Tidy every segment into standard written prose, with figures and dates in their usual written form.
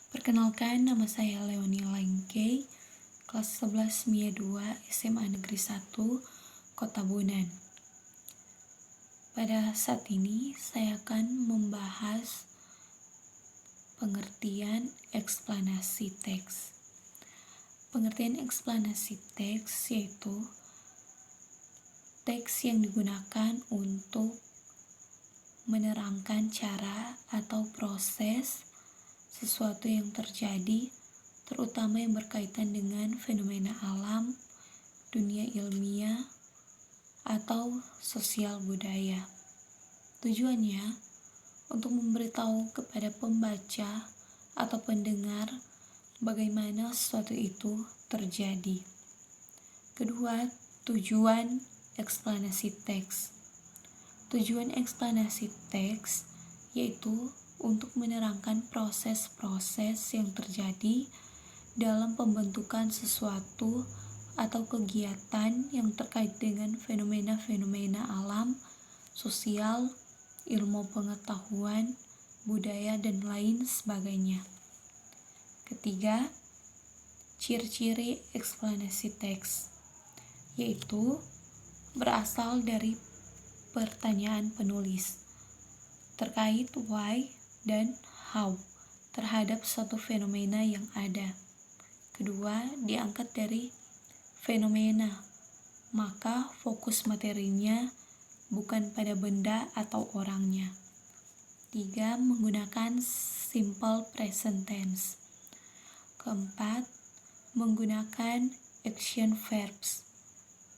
Perkenalkan, nama saya Leonie Langkey, kelas 11 MIA 2 SMA Negeri 1, Kota Bunan. Pada saat ini, saya akan membahas pengertian eksplanasi teks. Pengertian eksplanasi teks yaitu teks yang digunakan untuk menerangkan cara atau proses sesuatu yang terjadi, terutama yang berkaitan dengan fenomena alam, dunia ilmiah, atau sosial budaya. Tujuannya untuk memberitahu kepada pembaca atau pendengar bagaimana sesuatu itu terjadi. Kedua, tujuan eksplanasi teks. Tujuan eksplanasi teks yaitu untuk menerangkan proses-proses yang terjadi dalam pembentukan sesuatu atau kegiatan yang terkait dengan fenomena-fenomena alam, sosial, ilmu pengetahuan, budaya, dan lain sebagainya. Ketiga, ciri-ciri eksplanasi teks, yaitu berasal dari pertanyaan penulis terkait why dan how terhadap suatu fenomena yang ada. Kedua, diangkat dari fenomena, maka fokus materinya bukan pada benda atau orangnya. Tiga, menggunakan simple present tense. Keempat, menggunakan action verbs.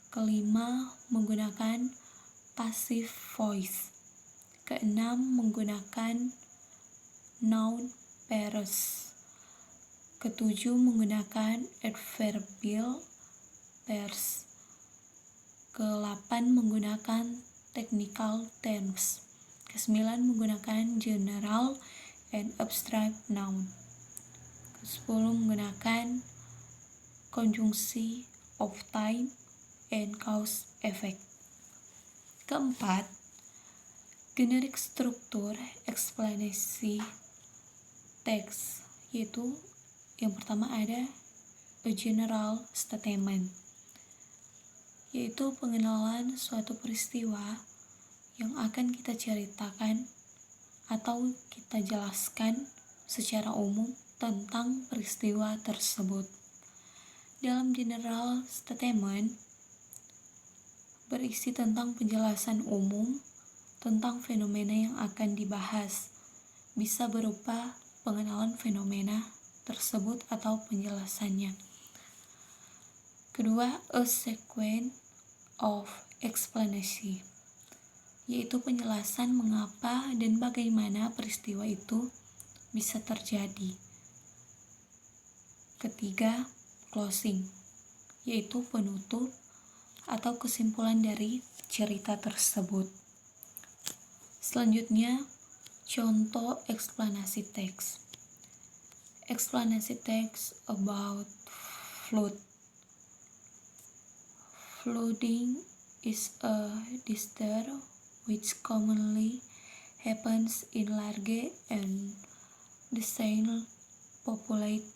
Kelima, menggunakan passive voice. Keenam, menggunakan noun pairs. Ketujuh, menggunakan adverbial pairs. Ke-8, menggunakan technical terms. Ke-9, menggunakan general and abstract noun. Ke-10, menggunakan konjungsi of time and cause effect. Keempat, generik struktur eksplanasi teks, yaitu yang pertama ada a general statement, yaitu pengenalan suatu peristiwa yang akan kita ceritakan atau kita jelaskan secara umum tentang peristiwa tersebut. Dalam general statement berisi tentang penjelasan umum tentang fenomena yang akan dibahas, bisa berupa pengenalan fenomena tersebut atau penjelasannya. Kedua, a sequence of explanation, yaitu penjelasan mengapa dan bagaimana peristiwa itu bisa terjadi. Ketiga, closing, yaitu penutup atau kesimpulan dari cerita tersebut. Selanjutnya, contoh eksplanasi teks. Eksplanasi teks about flood. Flooding is a disaster which commonly happens in large and densely populated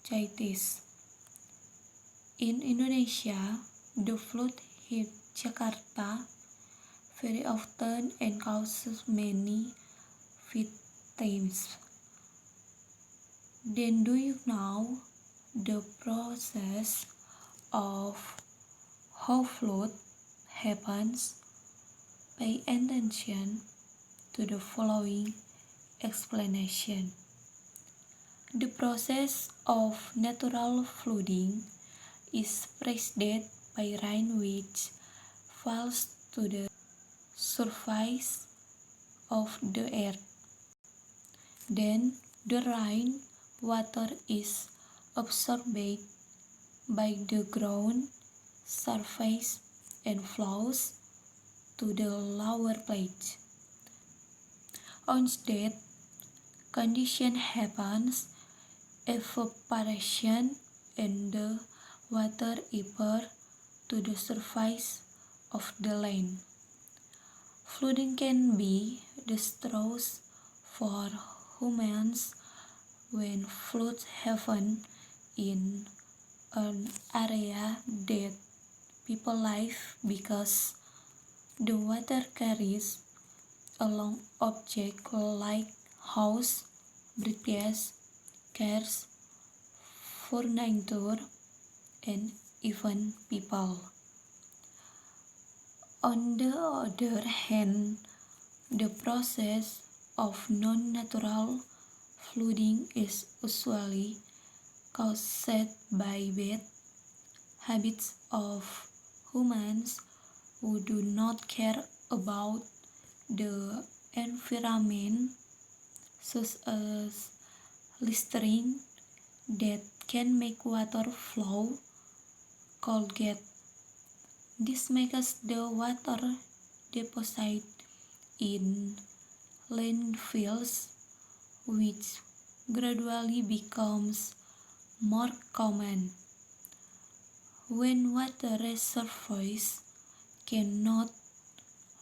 cities. In Indonesia, the flood hit Jakarta very often and causes many victims. Then do you know the process of how flood happens? Pay attention to the following explanation. The process of natural flooding is preceded by rain which falls to the surface of the earth. Then the rain water is absorbed by the ground surface and flows to the lower plates. On that condition happens, evaporation and the water ever to the surface of the land. Flooding can be disastrous for humans when floods happen in an area that people live because the water carries along objects like house, bridges, cars, furniture, and even people. On the other hand, the process of non-natural flooding is usually caused by bad habits of humans who do not care about the environment, such as littering that can make water flow clogged. This makes the water deposit in landfills, which gradually becomes more common. When water reservoirs cannot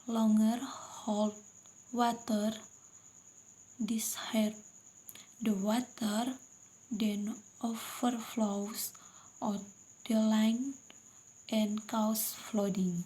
longer hold water, the water then overflows out the line and cause flooding.